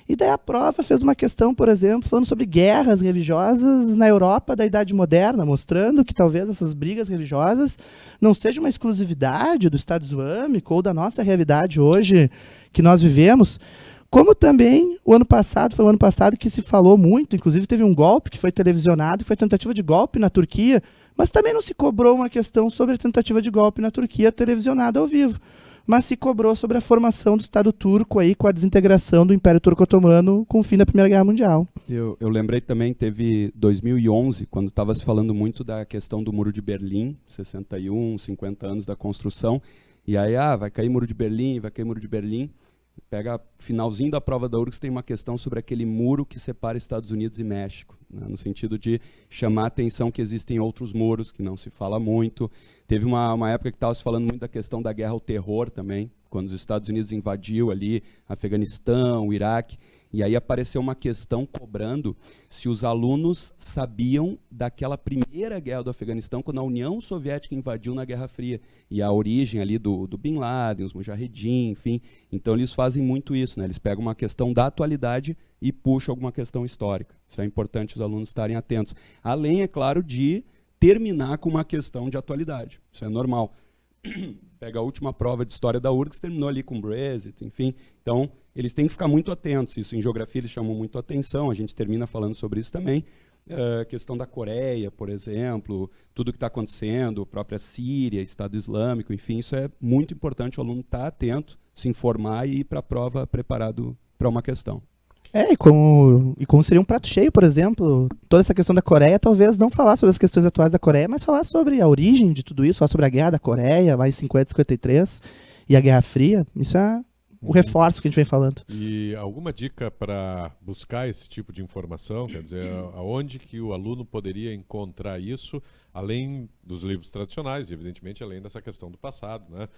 E daí a prova fez uma questão, por exemplo, falando sobre guerras religiosas na Europa da Idade Moderna, mostrando que talvez essas brigas religiosas não sejam uma exclusividade do Estado Islâmico ou da nossa realidade hoje que nós vivemos. Como também o ano passado, foi o ano passado que se falou muito, inclusive teve um golpe que foi televisionado, que foi tentativa de golpe na Turquia, mas também não se cobrou uma questão sobre a tentativa de golpe na Turquia televisionada ao vivo, mas se cobrou sobre a formação do Estado turco aí com a desintegração do Império Turco-Otomano com o fim da Primeira Guerra Mundial. Eu lembrei também, teve 2011, quando estava se falando muito da questão do Muro de Berlim, 61, 50 anos da construção, e aí, vai cair Muro de Berlim, vai cair Muro de Berlim. Pega finalzinho da prova da URGS, tem uma questão sobre aquele muro que separa Estados Unidos e México, né, no sentido de chamar a atenção que existem outros muros, que não se fala muito. Teve uma época que estava se falando muito da questão da guerra ao terror também, quando os Estados Unidos invadiu ali Afeganistão, o Iraque, e aí apareceu uma questão cobrando se os alunos sabiam daquela primeira guerra do Afeganistão, quando a União Soviética invadiu na Guerra Fria, e a origem ali do Bin Laden, os Mujahedin, enfim. Então eles fazem muito isso, né? Eles pegam uma questão da atualidade e puxam alguma questão histórica. Isso é importante os alunos estarem atentos. Além, é claro, de terminar com uma questão de atualidade. Isso é normal. Pega a última prova de história da URGS, terminou ali com Brexit, enfim. Então, eles têm que ficar muito atentos. Isso em geografia eles chamam muito atenção, a gente termina falando sobre isso também. Questão da Coreia, por exemplo, tudo que está acontecendo, a própria Síria, Estado Islâmico, enfim, isso é muito importante o aluno estar atento, se informar e ir para a prova preparado para uma questão. E como seria um prato cheio, por exemplo, toda essa questão da Coreia, talvez não falar sobre as questões atuais da Coreia, mas falar sobre a origem de tudo isso, falar sobre a guerra da Coreia, mais 50, 53, e a Guerra Fria. Isso é o reforço que a gente vem falando. E alguma dica para buscar esse tipo de informação? Quer dizer, aonde que o aluno poderia encontrar isso, além dos livros tradicionais, e evidentemente além dessa questão do passado, né?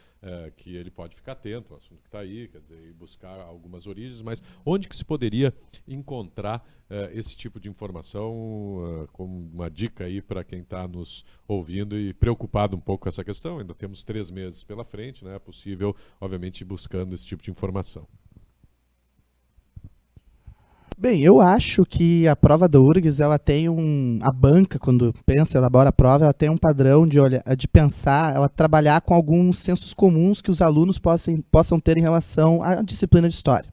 Que ele pode ficar atento ao assunto que está aí, quer dizer, e buscar algumas origens, mas onde que se poderia encontrar esse tipo de informação, como uma dica aí para quem está nos ouvindo e preocupado um pouco com essa questão? Ainda temos 3 meses pela frente, né? É possível, obviamente, ir buscando esse tipo de informação. Bem, eu acho que a prova da URGS, ela tem a banca, quando pensa, elabora a prova, ela tem um padrão de pensar, ela trabalhar com alguns sensos comuns que os alunos possam ter em relação à disciplina de história.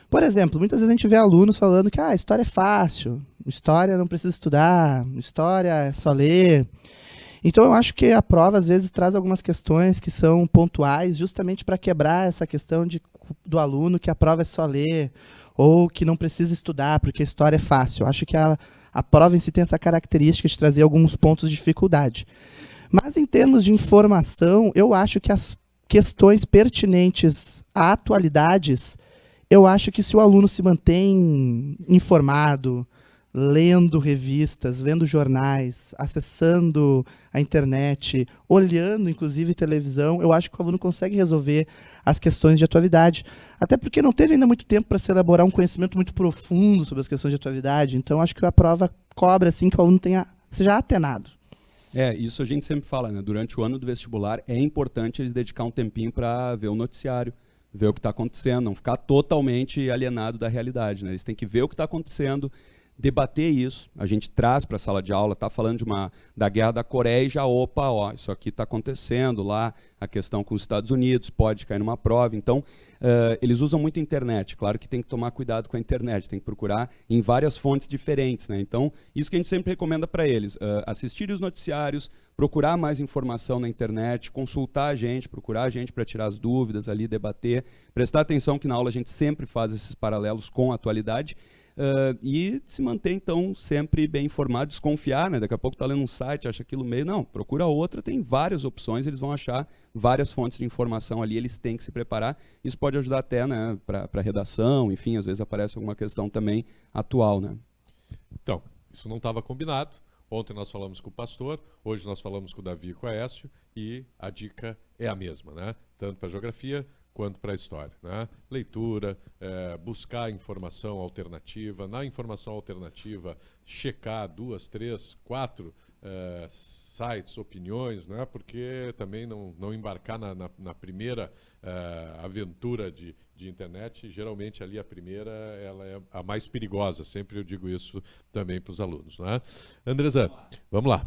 Por exemplo, muitas vezes a gente vê alunos falando que história é fácil, história não precisa estudar, história é só ler. Então eu acho que a prova às vezes traz algumas questões que são pontuais, justamente para quebrar essa questão do aluno que a prova é só ler, ou que não precisa estudar porque a história é fácil. Eu acho que a prova em si tem essa característica de trazer alguns pontos de dificuldade. Mas em termos de informação, eu acho que as questões pertinentes a atualidades, eu acho que se o aluno se mantém informado, lendo revistas, vendo jornais, acessando a internet, olhando, inclusive, televisão, eu acho que o aluno consegue resolver as questões de atualidade. Até porque não teve ainda muito tempo para se elaborar um conhecimento muito profundo sobre as questões de atualidade. Então, acho que a prova cobra assim, que o aluno seja atenado. Isso a gente sempre fala, né? Durante o ano do vestibular, é importante eles dedicar um tempinho para ver o noticiário, ver o que está acontecendo, não ficar totalmente alienado da realidade, né? Eles têm que ver o que está acontecendo, debater isso, a gente traz para a sala de aula, está falando da guerra da Coreia e já, isso aqui está acontecendo lá, a questão com os Estados Unidos, pode cair numa prova. Então, eles usam muito a internet, claro que tem que tomar cuidado com a internet, tem que procurar em várias fontes diferentes, né? Então, isso que a gente sempre recomenda para eles, assistir os noticiários, procurar mais informação na internet, consultar a gente, procurar a gente para tirar as dúvidas ali, debater, prestar atenção que na aula a gente sempre faz esses paralelos com a atualidade, e se manter, então, sempre bem informado, desconfiar, né? Daqui a pouco está lendo um site, acha aquilo meio... Não, procura outra, tem várias opções, eles vão achar várias fontes de informação ali, eles têm que se preparar. Isso pode ajudar até, né, para redação, enfim, às vezes aparece alguma questão também atual, né? Então, isso não estava combinado. Ontem nós falamos com o pastor, hoje nós falamos com o Davi e com o Aécio, e a dica é a mesma, né? Tanto para geografia quanto para a história, né? Leitura, buscar informação alternativa, na informação alternativa checar 2, 3, 4 sites, opiniões, né? Porque também não embarcar na primeira aventura de internet, geralmente ali a primeira ela é a mais perigosa, sempre eu digo isso também para os alunos, né? Andresa, vamos lá.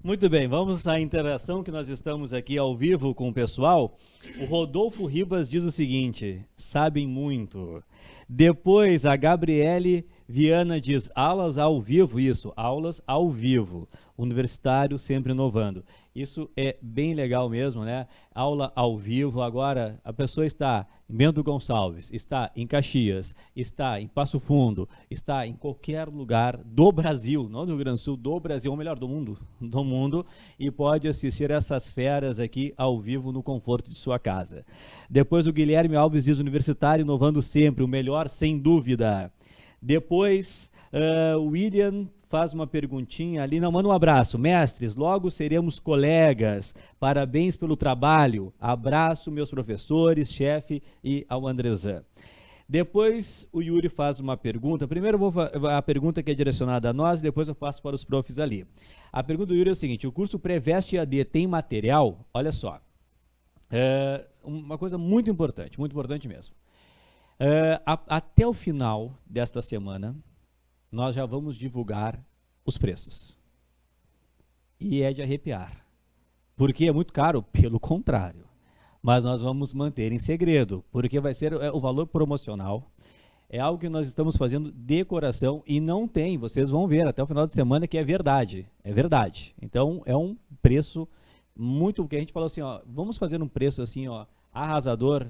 Muito bem, vamos à interação que nós estamos aqui ao vivo com o pessoal. O Rodolfo Ribas diz o seguinte: sabem muito. Depois a Gabriele Viana diz aulas ao vivo, isso, aulas ao vivo. Universitário sempre inovando. Isso é bem legal mesmo, né? Aula ao vivo. Agora a pessoa está em Bento Gonçalves, está em Caxias, está em Passo Fundo, está em qualquer lugar do Brasil, não do Rio Grande do Sul, do Brasil, ou melhor, do mundo, e pode assistir essas feras aqui ao vivo no conforto de sua casa. Depois o Guilherme Alves diz universitário inovando sempre, o melhor sem dúvida. Depois o William faz uma perguntinha ali, não, manda um abraço. Mestres, logo seremos colegas, parabéns pelo trabalho, abraço meus professores, chefe e ao Andrezan. Depois o Yuri faz uma pergunta, primeiro eu vou a pergunta que é direcionada a nós, depois eu passo para os profs ali. A pergunta do Yuri é o seguinte: o curso Pré-Veste EAD tem material? Olha só, uma coisa muito importante mesmo. Até o final desta semana, nós já vamos divulgar os preços. E é de arrepiar. Porque é muito caro? Pelo contrário. Mas nós vamos manter em segredo, porque vai ser o valor promocional. É algo que nós estamos fazendo de coração e não tem, vocês vão ver até o final de semana que é verdade. É verdade. Então, é um preço muito... que a gente falou assim, ó, vamos fazer um preço assim, ó, arrasador,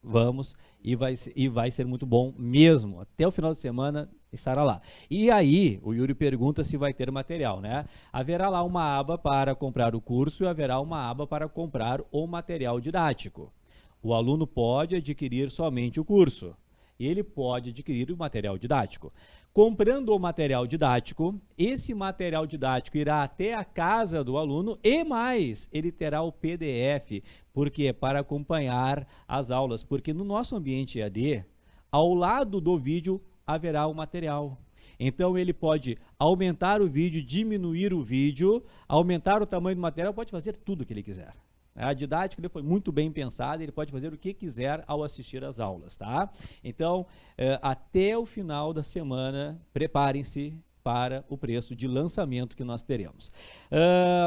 Vamos, e vai ser muito bom mesmo. Até o final de semana estará lá. E aí, o Yuri pergunta se vai ter material, né? Haverá lá uma aba para comprar o curso e haverá uma aba para comprar o material didático. O aluno pode adquirir somente o curso. Ele pode adquirir o material didático. Comprando o material didático, esse material didático irá até a casa do aluno e mais, ele terá o PDF, porque para acompanhar as aulas, porque no nosso ambiente EAD, ao lado do vídeo haverá o material. Então ele pode aumentar o vídeo, diminuir o vídeo, aumentar o tamanho do material, pode fazer tudo o que ele quiser. A didática foi muito bem pensada, ele pode fazer o que quiser ao assistir às aulas, tá? Então, até o final da semana, preparem-se para o preço de lançamento que nós teremos.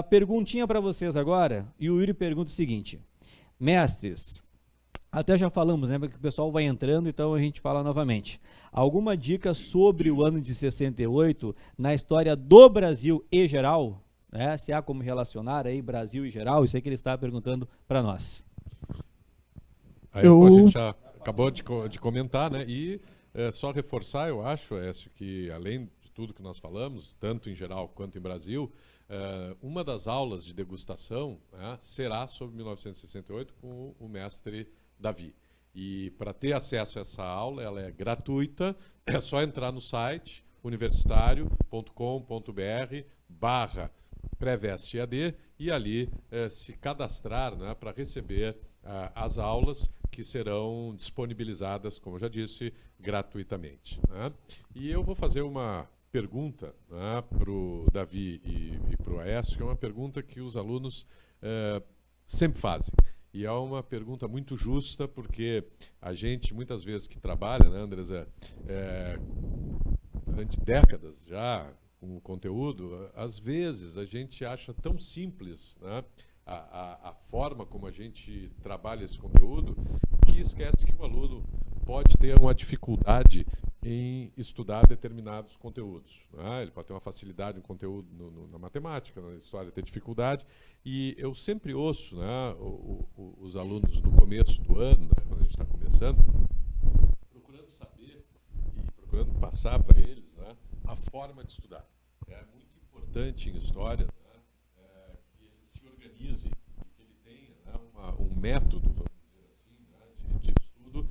Perguntinha para vocês agora, e o Yuri pergunta o seguinte: mestres, até já falamos, né, porque o pessoal vai entrando, então a gente fala novamente. Alguma dica sobre o ano de 68 na história do Brasil e geral? Se há como relacionar aí Brasil e geral, isso aí que ele está perguntando para nós. A gente já acabou de comentar, né? E só reforçar, eu acho, Écio, que além de tudo que nós falamos, tanto em geral quanto em Brasil, uma das aulas de degustação, né, será sobre 1968 com o mestre Davi. E para ter acesso a essa aula, ela é gratuita, é só entrar no site universitario.com.br/Preveste EAD e ali se cadastrar, né, para receber as aulas que serão disponibilizadas, como eu já disse, gratuitamente, né? E eu vou fazer uma pergunta, né, para o Davi e para o Aécio, que é uma pergunta que os alunos sempre fazem. E é uma pergunta muito justa, porque a gente, muitas vezes que trabalha, né, Andresa, durante décadas já, com o conteúdo, às vezes a gente acha tão simples, né, a forma como a gente trabalha esse conteúdo, que esquece que o aluno pode ter uma dificuldade em estudar determinados conteúdos, né? Ele pode ter uma facilidade no conteúdo na matemática, na história, ter dificuldade. E eu sempre ouço, né, os alunos no começo do ano, né, quando a gente está começando, procurando saber e procurando passar para eles, né, a forma de estudar. É muito importante em história, né, que ele se organize e que ele tenha, né, um método, vamos dizer assim, né, de estudo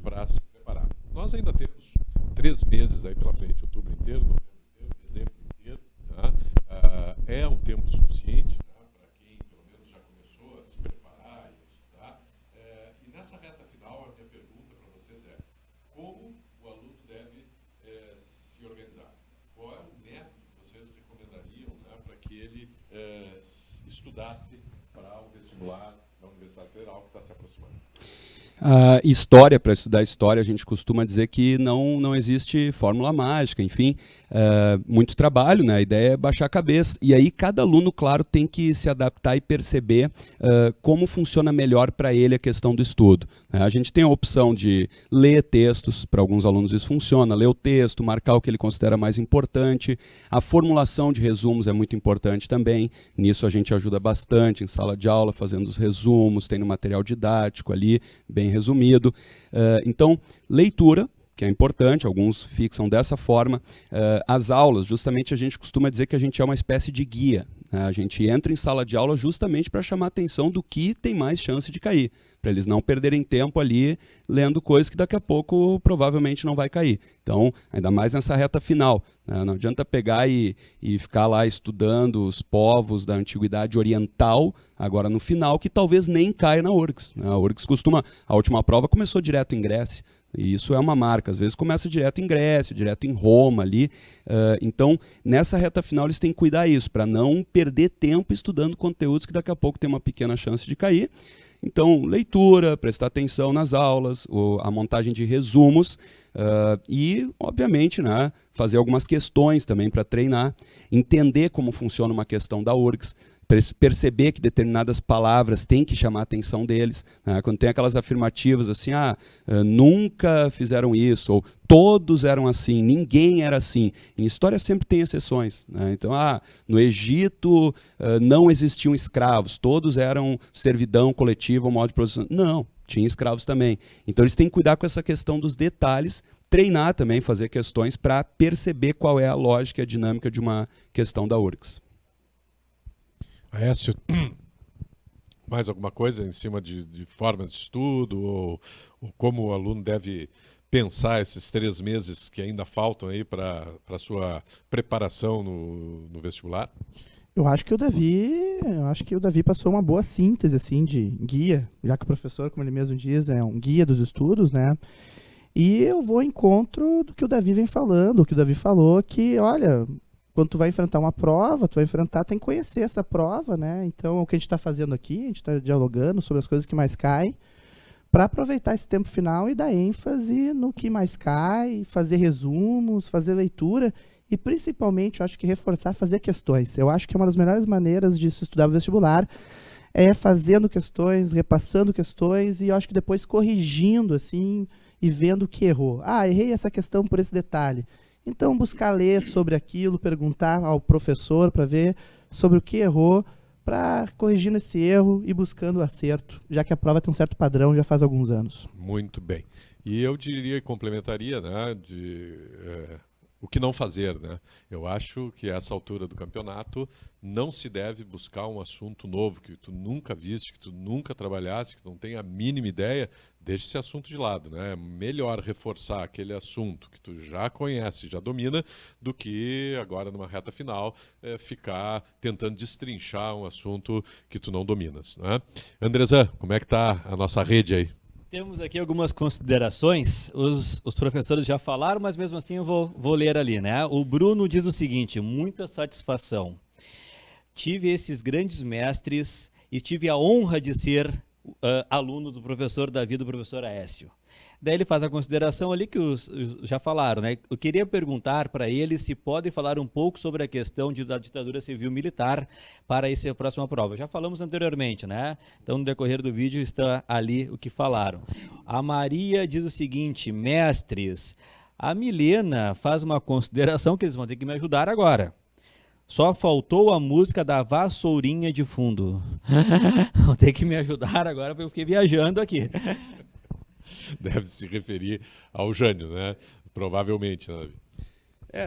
para se preparar. Nós ainda temos 3 meses aí pela frente, outubro inteiro, novembro inteiro, dezembro inteiro, né? É um tempo suficiente, né, para quem pelo menos já começou a se preparar e a estudar. E nessa reta final, a minha pergunta para vocês é: como o aluno deve se organizar? Qual é o método que vocês recomendariam, né, para que ele estudasse para o vestibular da Universidade Federal que está se aproximando? História, para estudar história, a gente costuma dizer que não existe fórmula mágica, enfim, muito trabalho, né? A ideia é baixar a cabeça. E aí cada aluno, claro, tem que se adaptar e perceber como funciona melhor para ele a questão do estudo. A gente tem a opção de ler textos, para alguns alunos isso funciona, ler o texto, marcar o que ele considera mais importante. A formulação de resumos é muito importante também, nisso a gente ajuda bastante em sala de aula, fazendo os resumos, tem no material didático ali, bem resumido. Então, leitura, que é importante, alguns fixam dessa forma. As aulas, justamente a gente costuma dizer que a gente é uma espécie de guia. A gente entra em sala de aula justamente para chamar a atenção do que tem mais chance de cair, para eles não perderem tempo ali lendo coisas que daqui a pouco provavelmente não vai cair. Então, ainda mais nessa reta final, né? Não adianta pegar e ficar lá estudando os povos da antiguidade oriental, agora no final, que talvez nem caia na URGS. A URGS costuma, a última prova começou direto em Grécia. E isso é uma marca, às vezes começa direto em Grécia, direto em Roma ali. Então, nessa reta final, eles têm que cuidar isso, para não perder tempo estudando conteúdos que daqui a pouco tem uma pequena chance de cair. Então, leitura, prestar atenção nas aulas, a montagem de resumos e, obviamente, né, fazer algumas questões também para treinar, entender como funciona uma questão da URGS, perceber que determinadas palavras têm que chamar a atenção deles, né? Quando tem aquelas afirmativas assim, nunca fizeram isso, ou todos eram assim, ninguém era assim. Em história sempre tem exceções, né? Então, no Egito não existiam escravos, todos eram servidão coletiva, ou modo de produção. Não, tinha escravos também. Então eles têm que cuidar com essa questão dos detalhes, treinar também, fazer questões para perceber qual é a lógica e a dinâmica de uma questão da URGS. Aécio, mais alguma coisa em cima de forma de estudo ou como o aluno deve pensar esses 3 meses que ainda faltam aí para a sua preparação no vestibular? Eu acho que o Davi passou uma boa síntese assim de guia, já que o professor, como ele mesmo diz, é um guia dos estudos, né? E eu vou ao encontro do que o Davi vem falando, o que o Davi falou, que, olha, quando tu vai enfrentar uma prova, tem que conhecer essa prova, né? Então, o que a gente está fazendo aqui, a gente está dialogando sobre as coisas que mais caem, para aproveitar esse tempo final e dar ênfase no que mais cai, fazer resumos, fazer leitura e, principalmente, eu acho que reforçar, fazer questões. Eu acho que é uma das melhores maneiras de se estudar o vestibular é fazendo questões, repassando questões e eu acho que depois corrigindo, assim, e vendo o que errou. Ah, errei essa questão por esse detalhe. Então, buscar ler sobre aquilo, perguntar ao professor para ver sobre o que errou, para corrigir esse erro e buscando o acerto, já que a prova tem um certo padrão já faz alguns anos. Muito bem. E eu diria e complementaria, né, o que não fazer, né? Eu acho que a essa altura do campeonato não se deve buscar um assunto novo que tu nunca viste, que tu nunca trabalhaste, que tu não tem a mínima ideia. Deixa esse assunto de lado, né? É melhor reforçar aquele assunto que tu já conhece, já domina, do que agora numa reta final ficar tentando destrinchar um assunto que tu não dominas, né? Andrezan, como é que tá a nossa rede aí? Temos aqui algumas considerações, os professores já falaram, mas mesmo assim eu vou ler ali, né? O Bruno diz o seguinte: muita satisfação. Tive esses grandes mestres e tive a honra de ser aluno do professor Davi e do professor Aécio. Daí ele faz a consideração ali que os já falaram, né? Eu queria perguntar para eles se podem falar um pouco sobre a questão da ditadura civil-militar para essa próxima prova. Já falamos anteriormente, né? Então, no decorrer do vídeo está ali o que falaram. A Maria diz o seguinte: mestres, a Milena faz uma consideração que eles vão ter que me ajudar agora. Só faltou a música da Vassourinha de fundo. Vão ter que me ajudar agora, porque eu fiquei viajando aqui. Deve se referir ao Jânio, né? Provavelmente, né, Davi?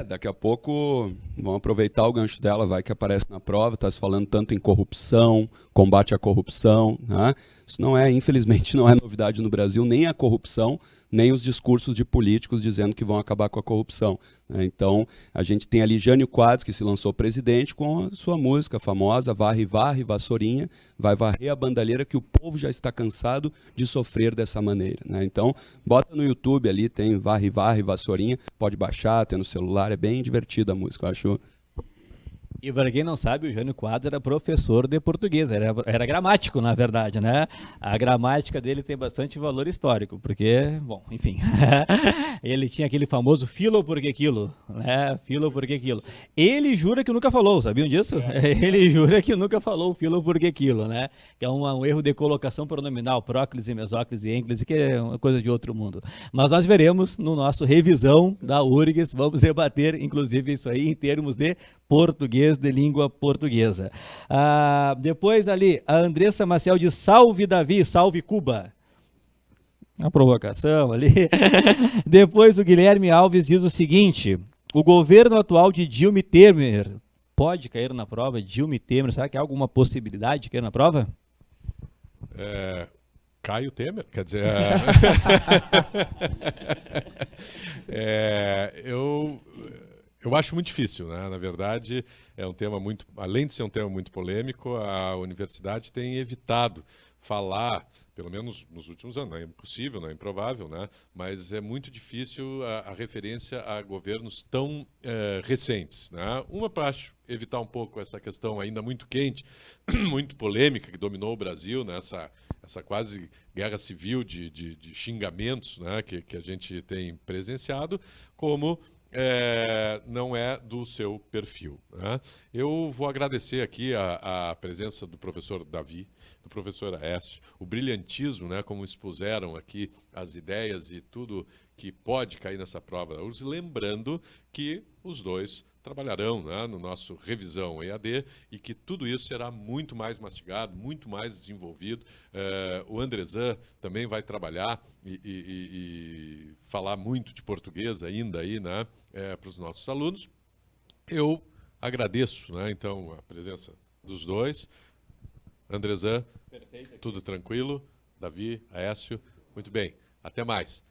Daqui a pouco vamos aproveitar o gancho dela, vai que aparece na prova, está se falando tanto em corrupção, combate à corrupção, né? Isso não é, infelizmente, não é novidade no Brasil, nem a corrupção, nem os discursos de políticos dizendo que vão acabar com a corrupção, né? Então, a gente tem ali Jânio Quadros, que se lançou presidente com a sua música famosa, Varre, Varre, Vassourinha, vai varrer a bandalheira que o povo já está cansado de sofrer dessa maneira, né? Então, bota no YouTube ali, tem Varre, Varre, Vassourinha, pode baixar, tem no celular, é bem divertida a música, eu acho. E para quem não sabe, o Jânio Quadros era professor de português, era gramático, na verdade, né? A gramática dele tem bastante valor histórico, porque, bom, enfim, ele tinha aquele famoso filo porque quilo, né? Filo porque quilo. Ele jura que nunca falou, sabiam disso? Ele jura que nunca falou filo porque quilo, né? Que é um erro de colocação pronominal, próclise, mesóclise, ênclise, que é uma coisa de outro mundo. Mas nós veremos no nosso revisão da URGS, vamos debater, inclusive, isso aí em termos de português, de língua portuguesa. Depois ali, a Andressa Maciel diz: salve Davi, salve Cuba. Uma provocação ali. Depois o Guilherme Alves diz o seguinte: o governo atual de Dilma Temer pode cair na prova? Dilma Temer, será que há alguma possibilidade de cair na prova? Caio Temer, quer dizer... Eu acho muito difícil, né? Na verdade, é um tema muito, além de ser um tema muito polêmico, a universidade tem evitado falar, pelo menos nos últimos anos, não é impossível, não é improvável, né? Mas é muito difícil a referência a governos tão recentes, né? Uma para evitar um pouco essa questão ainda muito quente, muito polêmica que dominou o Brasil, né? Essa quase guerra civil de xingamentos, né? que a gente tem presenciado, como não é do seu perfil, né? Eu vou agradecer aqui a presença do professor Davi, do professor Aécio, o brilhantismo, né, como expuseram aqui as ideias e tudo que pode cair nessa prova da URGS, lembrando que os dois trabalharão, né, no nosso Revisão EAD, e que tudo isso será muito mais mastigado, muito mais desenvolvido. O Andrezan também vai trabalhar e falar muito de português ainda aí, né, para os nossos alunos. Eu agradeço, né, então, a presença dos dois. Andrezan, tudo tranquilo? Davi, Aécio, muito bem. Até mais.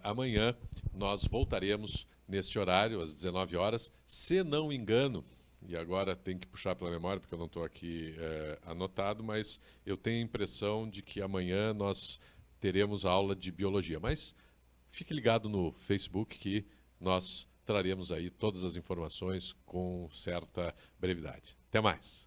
Amanhã nós voltaremos neste horário, às 19 horas. Se não me engano, e agora tem que puxar pela memória, porque eu não estou aqui anotado, mas eu tenho a impressão de que amanhã nós teremos aula de biologia. Mas fique ligado no Facebook que nós traremos aí todas as informações com certa brevidade. Até mais.